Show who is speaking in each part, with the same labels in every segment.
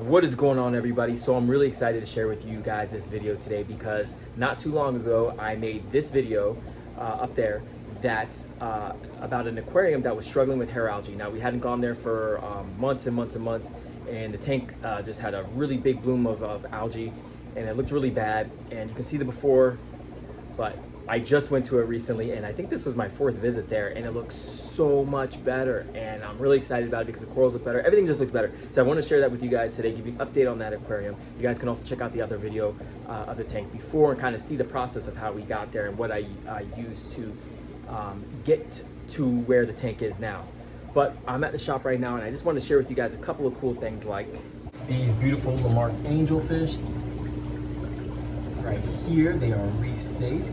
Speaker 1: What is going on, everybody? So I'm really excited to share with you guys this video today because not too long ago I made this video up there that about an aquarium that was struggling with hair algae. Now, we hadn't gone there for months and months and months, and the tank just had a really big bloom of algae, and it looked really bad. And you can see the before, but I just went to it recently, and I think this was my 4th visit there, and it looks so much better, and I'm really excited about it because the corals look better. Everything just looks better. So I want to share that with you guys today, give you an update on that aquarium. You guys can also check out the other video of the tank before and kind of see the process of how we got there and what I used to get to where the tank is now. But I'm at the shop right now, and I just want to share with you guys a couple of cool things, like these beautiful Lamarck angelfish right here. They are reef safe.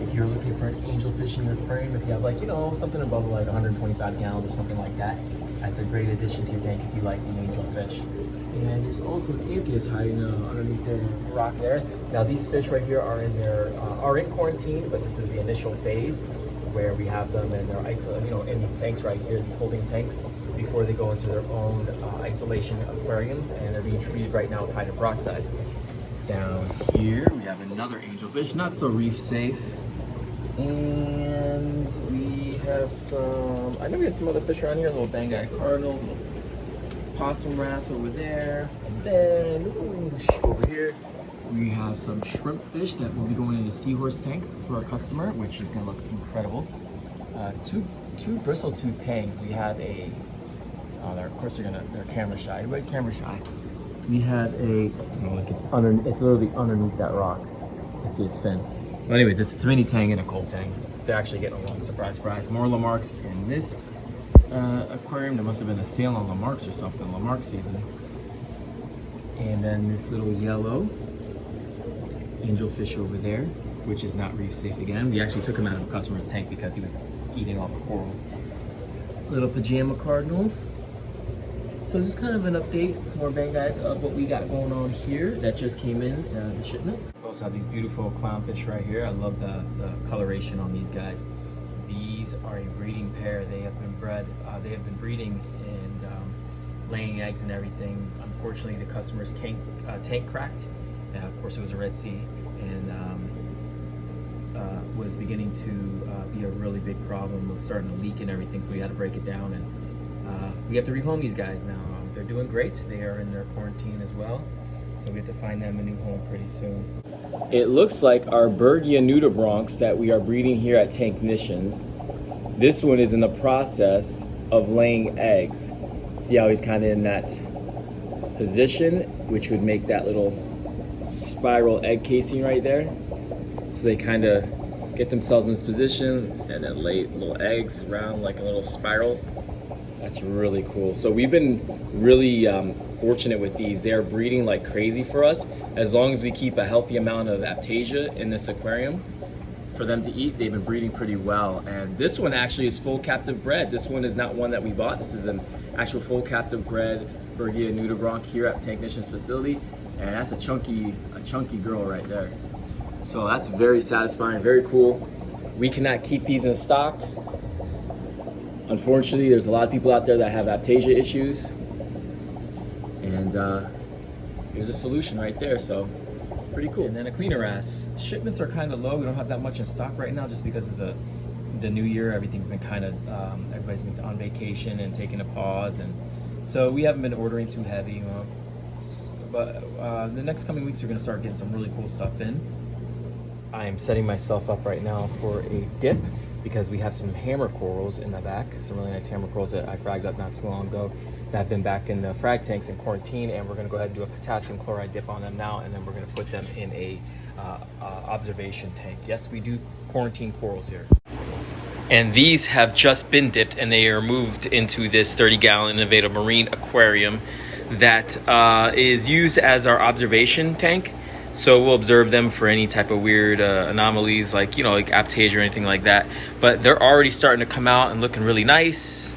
Speaker 1: If you're looking for an angelfish in your aquarium, if you have, like, you know, something above like 125 gallons or something like that, that's a great addition to your tank if you like the angelfish. And there's also an atheist hiding underneath the rock there. Now, these fish right here are in quarantine, but this is the initial phase where we have them and they're isolated, you know, in these tanks right here, these holding tanks, before they go into their own isolation aquariums, and they're being treated right now with hydrogen peroxide. Down here we have another angelfish, not so reef safe. And we have some, I know we have some other fish around here, little Bergan cardinals, little possum wrasse over there. And then over here we have some shrimp fish that will be going in the seahorse tank for our customer, which is going to look incredible. Two bristle-tooth tangs. We have a, of course they're camera shy. Everybody's camera shy. We have a, look, it's literally underneath that rock. You see its fin. Well, anyways, it's a mini tang and a cold tang. They're actually getting along, surprise, surprise. More Lamarcks in this aquarium. There must have been a sale on Lamarcks or something, Lamarck season. And then this little yellow angelfish over there, which is not reef safe again. We actually took him out of a customer's tank because he was eating all the coral. Little pajama cardinals. So just kind of an update, some more bang guys, of what we got going on here that just came in, the shipment. We also have these beautiful clownfish right here. I love the coloration on these guys. These are a breeding pair. They have been bred, they have been breeding and laying eggs and everything. Unfortunately, the customer's tank cracked. Of course, it was a Red Sea, and was beginning to be a really big problem. It was starting to leak and everything, so we had to break it down, and we have to rehome these guys now. They're doing great. They are in their quarantine as well, so we have to find them a new home pretty soon. It looks like our Bergan nuta bronx that we are breeding here at Tanknitions. This one is in the process of laying eggs. See how he's kind of in that position, which would make that little spiral egg casing right there. So they kind of get themselves in this position and then lay little eggs around like a little spiral. That's really cool. So we've been really fortunate with these. They're breeding like crazy for us. As long as we keep a healthy amount of Aptasia in this aquarium for them to eat, they've been breeding pretty well. And this one actually is full captive bred. This one is not one that we bought. This is an actual full captive bred Bergan nuta bronx here at Tanknitions facility. And that's a chunky girl right there. So that's very satisfying, very cool. We cannot keep these in stock. Unfortunately, there's a lot of people out there that have Aptasia issues, and there's a solution right there, so pretty cool. And then a cleaner wrasse. Shipments are kind of low. We don't have that much in stock right now just because of the new year. Everything's been kind of, everybody's been on vacation and taking a pause, and so we haven't been ordering too heavy. But the next coming weeks, we're going to start getting some really cool stuff in. I am setting myself up right now for a dip, because we have some hammer corals in the back, some really nice hammer corals that I fragged up not too long ago that have been back in the frag tanks in quarantine, and we're gonna go ahead and do a potassium chloride dip on them now, and then we're gonna put them in a observation tank. Yes, we do quarantine corals here. And these have just been dipped, and they are moved into this 30-gallon Innovative Marine aquarium that is used as our observation tank. So we'll observe them for any type of weird anomalies, like, you know, like Aptasia or anything like that. But they're already starting to come out and looking really nice.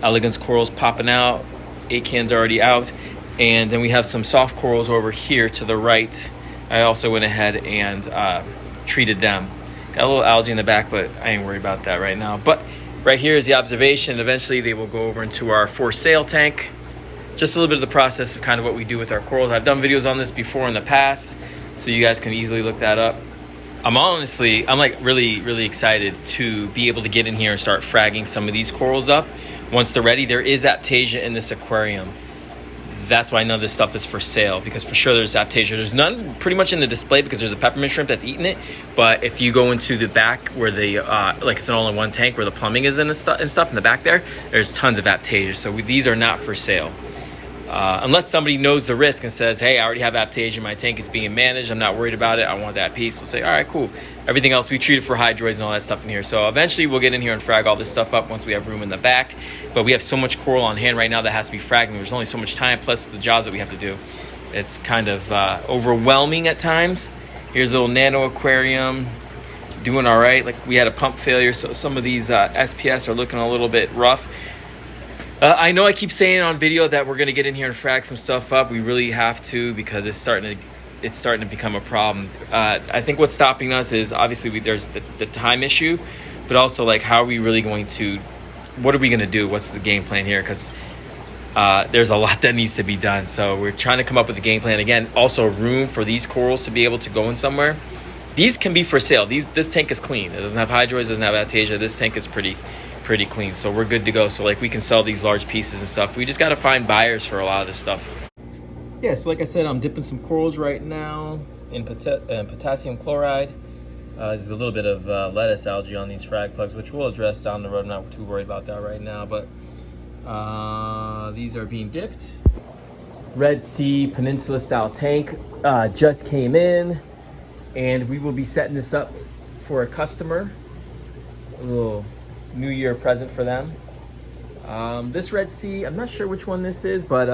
Speaker 1: Elegance corals popping out. Acans already out. And then we have some soft corals over here to the right. I also went ahead and treated them. Got a little algae in the back, but I ain't worried about that right now. But right here is the observation. Eventually they will go over into our for sale tank. just a little bit of the process of kind of what we do with our corals. I've done videos on this before in the past, so you guys can easily look that up. I'm like really excited to be able to get in here and start fragging some of these corals up once they're ready. There is Aptasia in this aquarium. That's why I know this stuff is for sale, because for sure there's Aptasia. There's none pretty much in the display because there's a peppermint shrimp that's eating it. But if you go into the back where the, like it's an all-in-one tank where the plumbing is in and stuff in the back there's tons of Aptasia. So these are not for sale. Unless somebody knows the risk and says, hey, I already have Aptasia in my tank, it's being managed, I'm not worried about it, I want that piece. We'll say, all right, cool. Everything else, we treat it for hydroids and all that stuff in here. So eventually we'll get in here and frag all this stuff up once we have room in the back. But we have so much coral on hand right now that has to be fragged. There's only so much time, plus the jobs that we have to do. It's kind of overwhelming at times. Here's a little nano aquarium, doing all right. Like we had a pump failure, so some of these SPS are looking a little bit rough. I know I keep saying on video that we're going to get in here and frag some stuff up. We really have to, because it's starting to become a problem. I think what's stopping us is obviously there's the time issue, but also like how are we really going to, what are we going to do? What's the game plan here? Because there's a lot that needs to be done. So we're trying to come up with a game plan. Again, also room for these corals to be able to go in somewhere. These can be for sale. This tank is clean. It doesn't have hydroids, doesn't have Aptasia. This tank is pretty clean, so we're good to go. So like we can sell these large pieces and stuff. We just got to find buyers for a lot of this stuff. Yeah, so like I said, I'm dipping some corals right now in potassium chloride. There's a little bit of lettuce algae on these frag plugs, which we'll address down the road. I'm not too worried about that right now, but these are being dipped. Red Sea Peninsula style tank just came in, and we will be setting this up for a customer. A little New Year present for them. This Red Sea, I'm not sure which one this is, but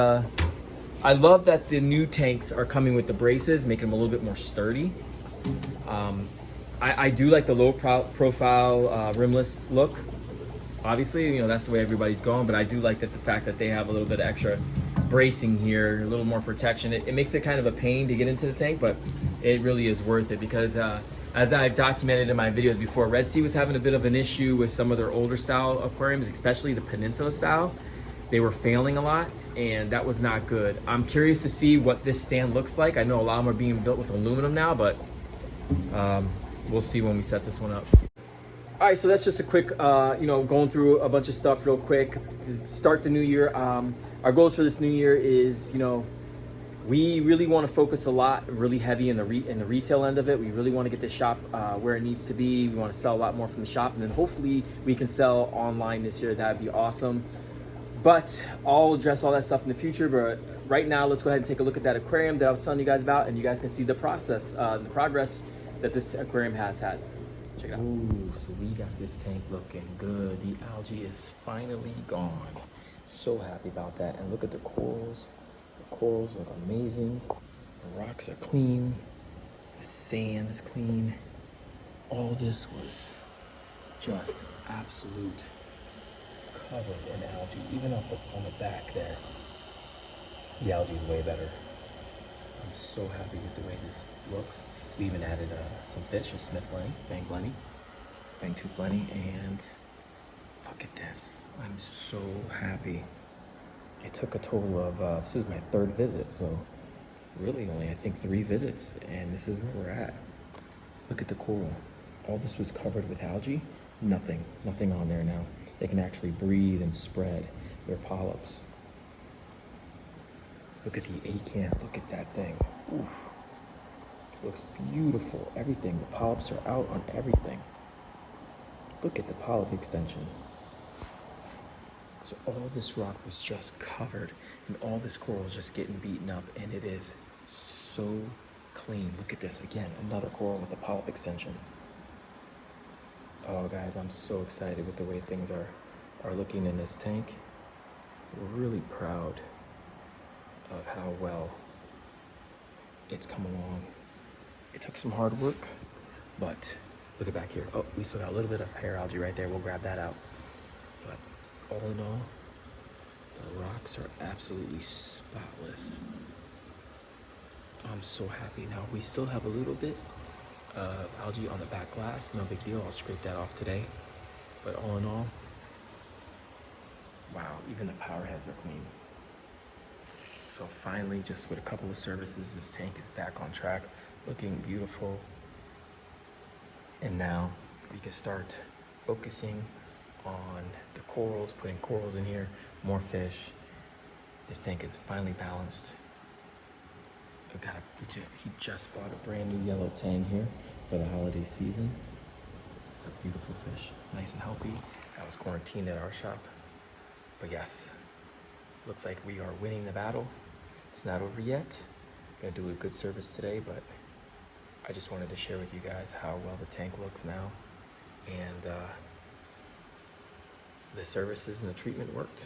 Speaker 1: I love that the new tanks are coming with the braces, making them a little bit more sturdy. I do like the low profile rimless look. Obviously, you know, that's the way everybody's going, but I do like that the fact that they have a little bit of extra bracing here, a little more protection. It makes it kind of a pain to get into the tank, but it really is worth it because as I've documented in my videos before, Red Sea was having a bit of an issue with some of their older style aquariums, especially the Peninsula style. They were failing a lot, and that was not good. I'm curious to see what this stand looks like. I know a lot of them are being built with aluminum now, but we'll see when we set this one up. All right, so that's just a quick, you know, going through a bunch of stuff real quick to start the new year. Our goals for this new year is, you know, we really want to focus a lot, really heavy in the retail end of it. We really want to get this shop where it needs to be. We want to sell a lot more from the shop, and then hopefully we can sell online this year. That'd be awesome. But I'll address all that stuff in the future. But right now, let's go ahead and take a look at that aquarium that I was telling you guys about, and you guys can see the process, the progress that this aquarium has had. Check it out. Ooh, so we got this tank looking good. The algae is finally gone. So happy about that. And look at the corals. The corals look amazing. The rocks are clean. The sand is clean. All this was just absolute covered in algae. Even on the back there, the algae is way better. I'm so happy with the way this looks. We even added some fish, a Smith Blenny, fang tooth Blenny, and look at this. I'm so happy. It took a total of, this is my third visit, so really only I think 3 visits, and this is where we're at. Look at the coral. All this was covered with algae. Nothing on there now. They can actually breathe and spread their polyps. Look at the acanth, look at that thing. Oof. Looks beautiful, everything. The polyps are out on everything. Look at the polyp extension. So all this rock was just covered, and all this coral is just getting beaten up, and it is so clean. Look at this, again, another coral with a polyp extension. Oh guys, I'm so excited with the way things are looking in this tank. We're really proud of how well it's come along. It took some hard work, but look at back here. Oh, we still got a little bit of hair algae right there. We'll grab that out. But all in all, the rocks are absolutely spotless. I'm so happy. Now, we still have a little bit of algae on the back glass. No big deal. I'll scrape that off today. But all in all, wow, even the power heads are clean. So finally, just with a couple of services, this tank is back on track, looking beautiful. And now we can start focusing on the corals, putting corals in here, more fish. This tank is finally balanced. He just bought a brand new yellow tang here for the holiday season. It's a beautiful fish, nice and healthy. That was quarantined at our shop. But yes, looks like we are winning the battle. It's not over yet. Gonna do a good service today, but I just wanted to share with you guys how well the tank looks now. And the services and the treatment worked.